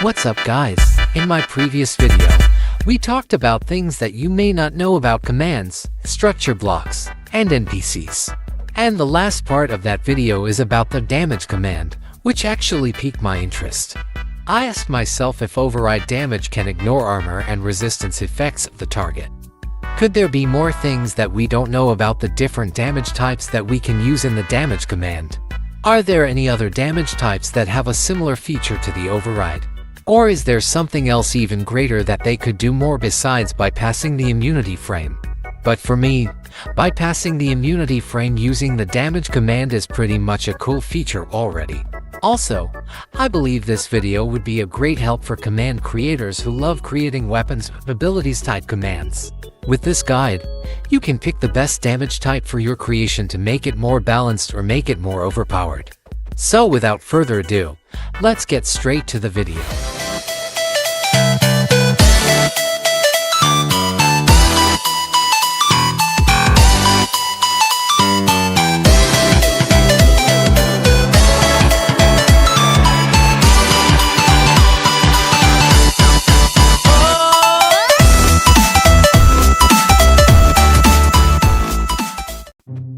What's up guys? In my previous video, we talked about things that you may not know about commands, structure blocks, and NPCs. And the last part of that video is about the damage command, which actually piqued my interest. I asked myself if override damage can ignore armor and resistance effects of the target. Could there be more things that we don't know about the different damage types that we can use in the damage command? Are there any other damage types that have a similar feature to the override? Or is there something else even greater that they could do more besides bypassing the immunity frame? But for me, bypassing the immunity frame using the damage command is pretty much a cool feature already. Also, I believe this video would be a great help for command creators who love creating weapons with abilities type commands. With this guide, you can pick the best damage type for your creation to make it more balanced or make it more overpowered. So without further ado, let's get straight to the video.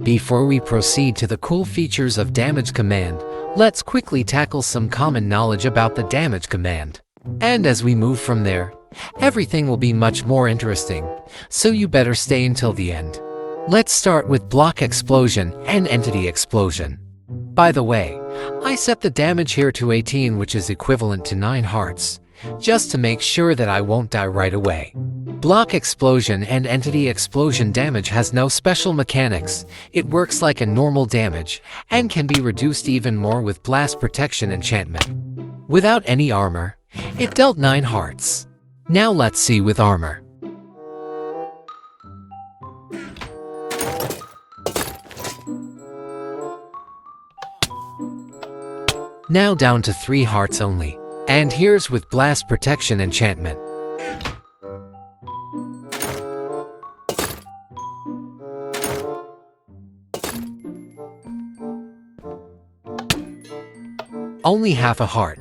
Before we proceed to the cool features of damage command, let's quickly tackle some common knowledge about the damage command. And as we move from there, everything will be much more interesting, so you better stay until the end. Let's start with block explosion and entity explosion. By the way, I set the damage here to 18, which is equivalent to 9 hearts, just to make sure that I won't die right away. Block explosion and entity explosion damage has no special mechanics. It works like a normal damage and can be reduced even more with blast protection enchantment. Without any armor, it dealt 9 hearts. Now let's see with armor. Now down to 3 hearts only. And here's with blast protection enchantment. Only half a heart.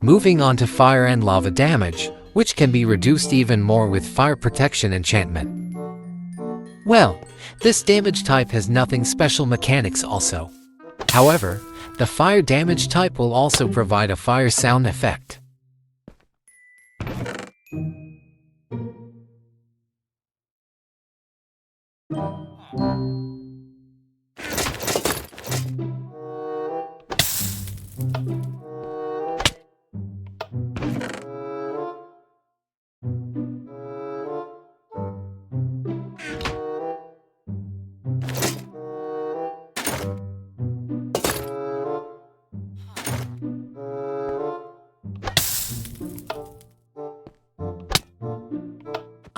Moving on to fire and lava damage, which can be reduced even more with fire protection enchantment. Well, this damage type has nothing special mechanics also. However, the fire damage type will also provide a fire sound effect.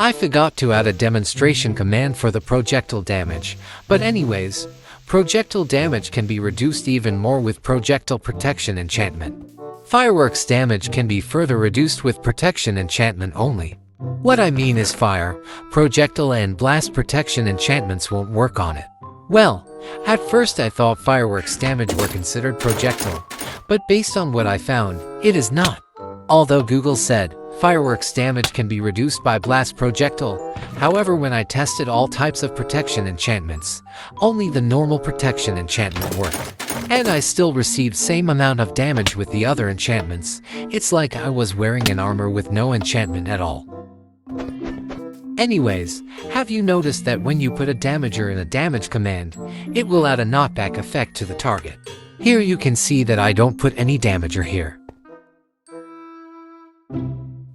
I forgot to add a demonstration command for the projectile damage, but anyways, projectile damage can be reduced even more with projectile protection enchantment. Fireworks damage can be further reduced with protection enchantment only. What I mean is fire, projectile and blast protection enchantments won't work on it. Well, at first I thought fireworks damage were considered projectile, but based on what I found, it is not. Although Google said, fireworks damage can be reduced by blast projectile. However, when I tested all types of protection enchantments, only the normal protection enchantment worked. And I still received same amount of damage with the other enchantments. It's like I was wearing an armor with no enchantment at all. Anyways, have you noticed that when you put a damager in a damage command, it will add a knockback effect to the target? Here you can see that I don't put any damager here.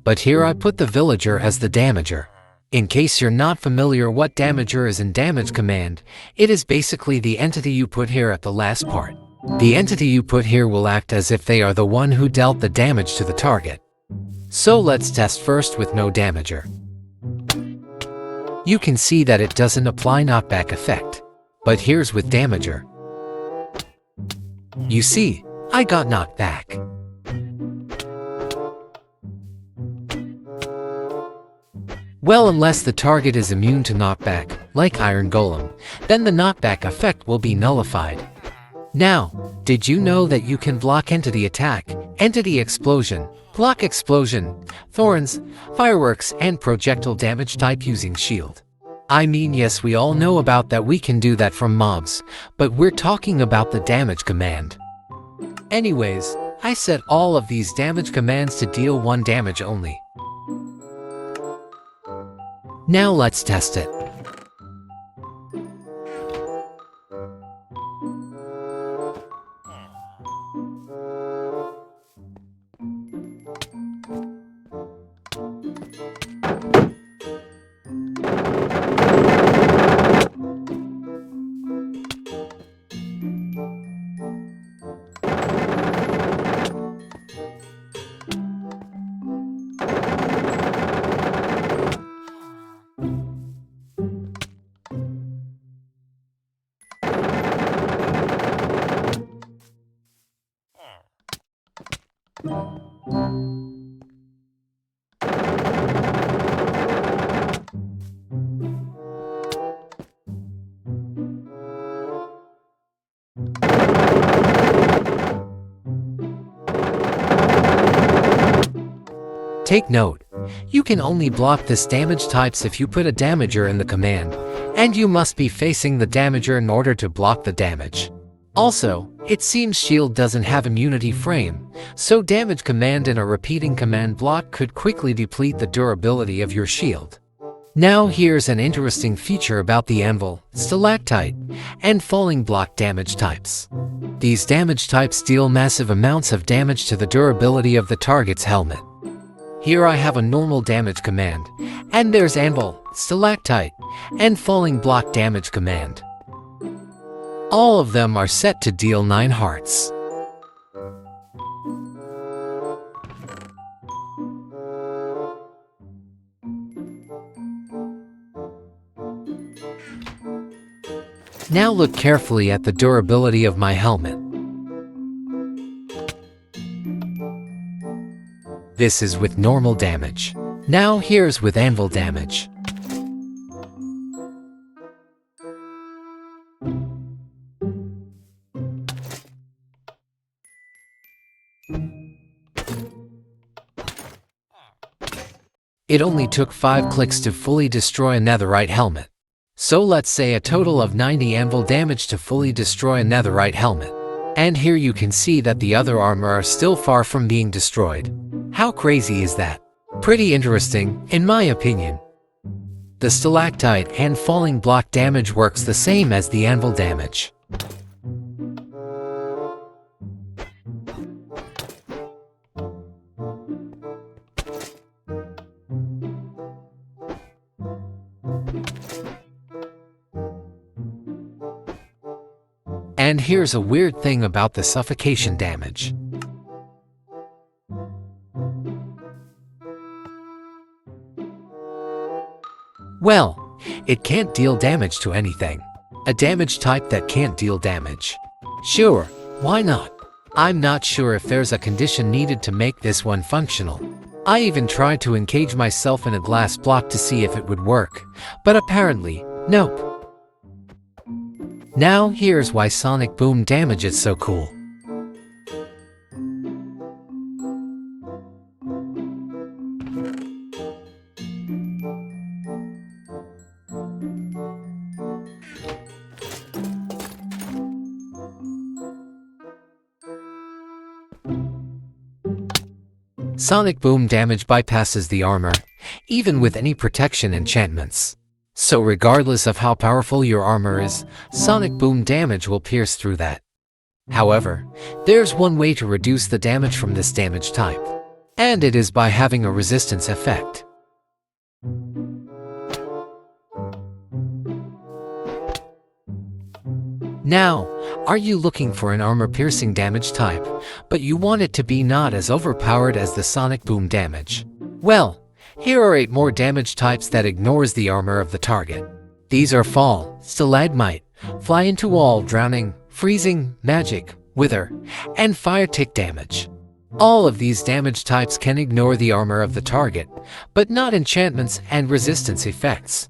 But here I put the villager as the damager. In case you're not familiar what damager is in damage command, it is basically the entity you put here at the last part. The entity you put here will act as if they are the one who dealt the damage to the target. So let's test first with no damager. You can see that it doesn't apply knockback effect. But here's with damager. You see, I got knocked back. Well, unless the target is immune to knockback, like Iron Golem, then the knockback effect will be nullified. Now, did you know that you can block entity attack entity explosion, block explosion, thorns, fireworks, and projectile damage type using shield. I mean, yes, we all know about that, we can do that from mobs, but we're talking about the damage command. Anyways, I set all of these damage commands to deal 1 damage only. Now let's test it. Take note, you can only block this damage types if you put a damager in the command, and you must be facing the damager in order to block the damage. Also, it seems shield doesn't have immunity frame, so damage command in a repeating command block could quickly deplete the durability of your shield. Now here's an interesting feature about the anvil, stalactite, and falling block damage types. These damage types deal massive amounts of damage to the durability of the target's helmet. Here I have a normal damage command, and there's anvil, stalactite, and falling block damage command. All of them are set to deal 9 hearts. Now look carefully at the durability of my helmet. This is with normal damage. Now here's with anvil damage. It only took 5 clicks to fully destroy a netherite helmet. So let's say a total of 90 anvil damage to fully destroy a netherite helmet. And here you can see that the other armor are still far from being destroyed. How crazy is that? Pretty interesting, in my opinion. The stalactite and falling block damage works the same as the anvil damage. And here's a weird thing about the suffocation damage. Well, it can't deal damage to anything. A damage type that can't deal damage. Sure, why not? I'm not sure if there's a condition needed to make this one functional. I even tried to encage myself in a glass block to see if it would work, but apparently, nope. Now here's why sonic boom damage is so cool. Sonic boom damage bypasses the armor, even with any protection enchantments. So regardless of how powerful your armor is, sonic boom damage will pierce through that. However, there's one way to reduce the damage from this damage type, and it is by having a resistance effect. Now, are you looking for an armor-piercing damage type, but you want it to be not as overpowered as the sonic boom damage? Well, here are 8 more damage types that ignores the armor of the target. These are fall, stalagmite, fly into wall, drowning, freezing, magic, wither, and fire tick damage. All of these damage types can ignore the armor of the target, but not enchantments and resistance effects.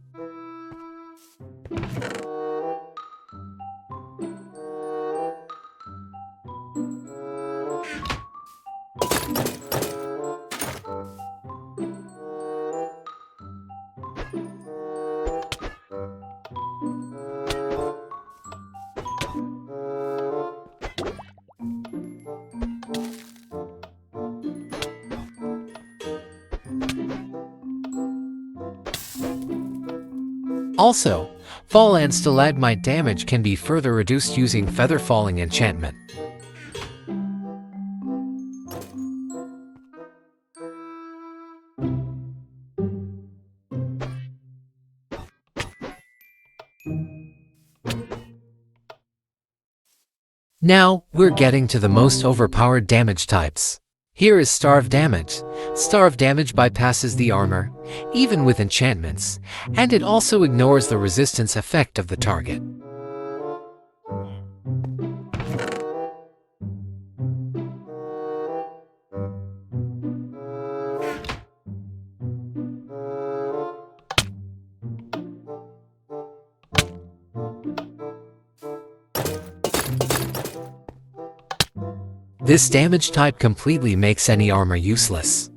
Also, fall and stalagmite damage can be further reduced using feather falling enchantment. Now, we're getting to the most overpowered damage types. Here is Starve Damage. Starve Damage bypasses the armor, even with enchantments, and it also ignores the resistance effect of the target. This damage type completely makes any armor useless.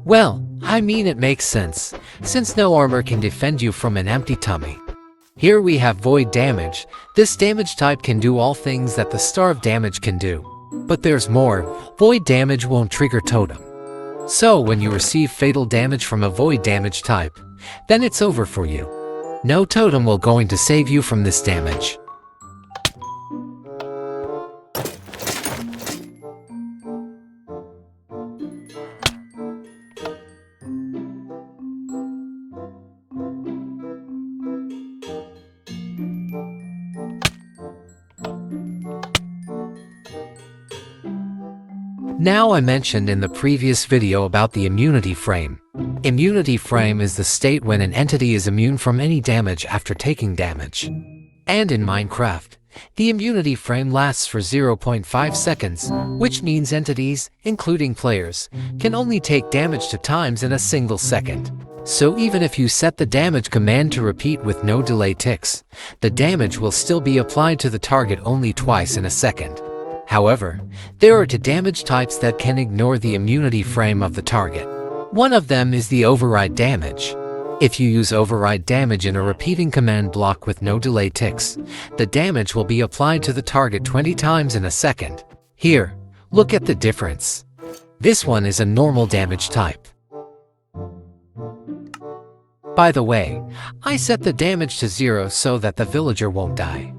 Well, I mean it makes sense, since no armor can defend you from an empty tummy. Here we have Void Damage. This damage type can do all things that the Starve Damage can do. But there's more. Void Damage won't trigger Totem. So when you receive fatal damage from a Void Damage type, then it's over for you. No Totem will going to save you from this damage. Now I mentioned in the previous video about the immunity frame. Immunity frame is the state when an entity is immune from any damage after taking damage. And in Minecraft, the immunity frame lasts for 0.5 seconds, which means entities, including players, can only take damage 2 times in a single second. So even if you set the damage command to repeat with no delay ticks, the damage will still be applied to the target only twice in a second. However, there are 2 damage types that can ignore the immunity frame of the target. One of them is the override damage. If you use override damage in a repeating command block with no delay ticks, the damage will be applied to the target 20 times in a second. Here, look at the difference. This one is a normal damage type. By the way, I set the damage to 0 so that the villager won't die.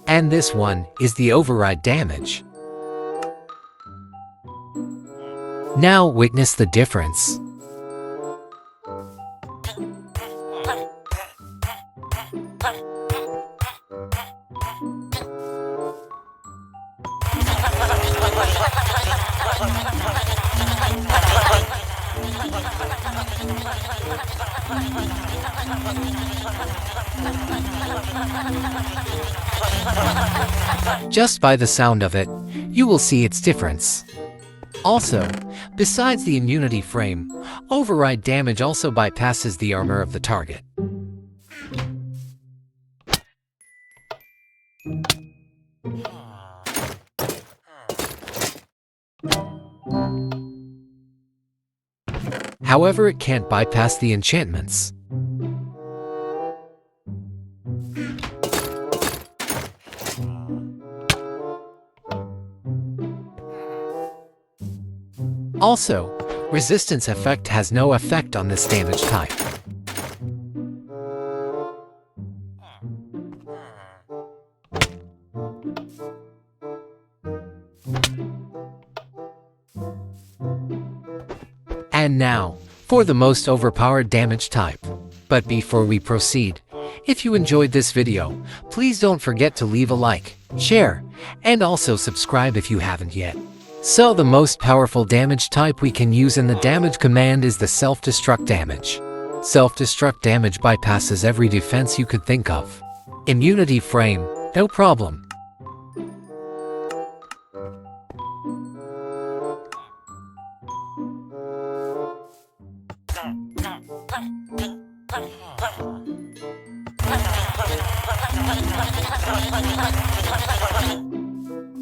And this one is the override damage. Now witness the difference. Just by the sound of it, you will see its difference. Also, besides the immunity frame, override damage also bypasses the armor of the target. However, it can't bypass the enchantments. Also, resistance effect has no effect on this damage type. And now, for the most overpowered damage type. But before we proceed, if you enjoyed this video, please don't forget to leave a like, share, and also subscribe if you haven't yet. So the most powerful damage type we can use in the damage command is the self-destruct damage. Self-destruct damage bypasses every defense you could think of. Immunity frame, no problem.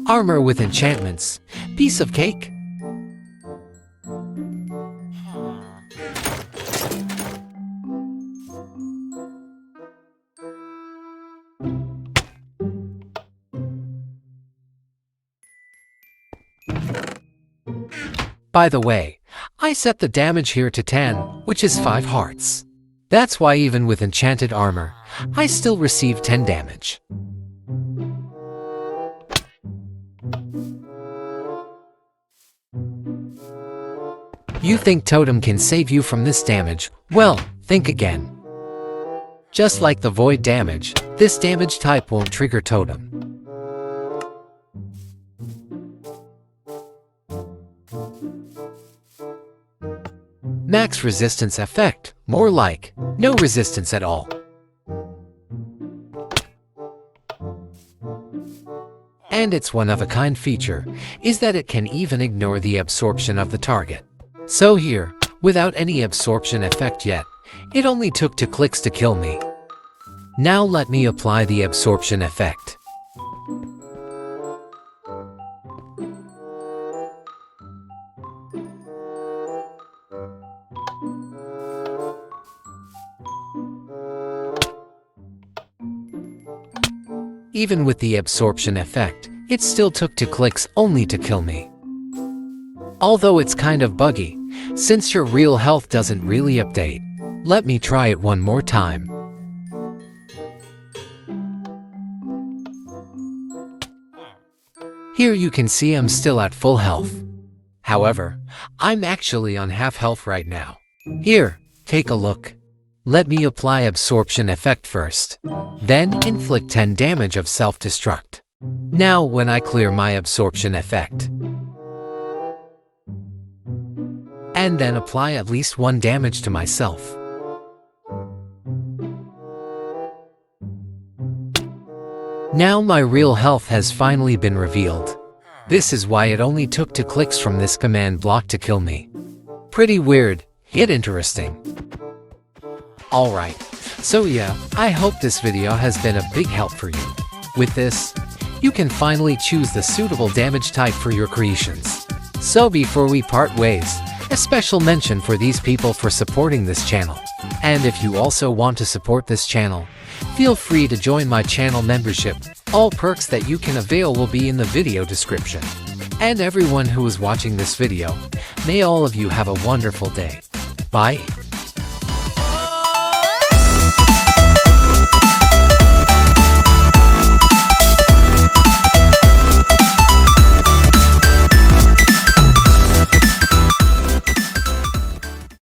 Armor with enchantments. Piece of cake. By the way, I set the damage here to 10, which is 5 hearts. That's why even with enchanted armor, I still receive 10 damage. You think Totem can save you from this damage? Well, think again. Just like the void damage, this damage type won't trigger Totem. Max resistance effect, more like no resistance at all. And its one-of-a-kind feature is that it can even ignore the absorption of the target. So here, without any absorption effect yet, it only took 2 clicks to kill me. Now let me apply the absorption effect. Even with the absorption effect, it still took 2 clicks only to kill me. Although it's kind of buggy, since your real health doesn't really update. Let me try it one more time. Here you can see I'm still at full health. However, I'm actually on half health right now. Here, take a look. Let me apply absorption effect first. Then inflict 10 damage of self-destruct. Now when I clear my absorption effect, and then apply at least 1 damage to myself. Now my real health has finally been revealed. This is why it only took 2 clicks from this command block to kill me. Pretty weird, yet interesting. Alright, so yeah, I hope this video has been a big help for you. With this, you can finally choose the suitable damage type for your creations. So before we part ways, a special mention for these people for supporting this channel. And if you also want to support this channel, feel free to join my channel membership. All perks that you can avail will be in the video description. And everyone who is watching this video, may all of you have a wonderful day. Bye.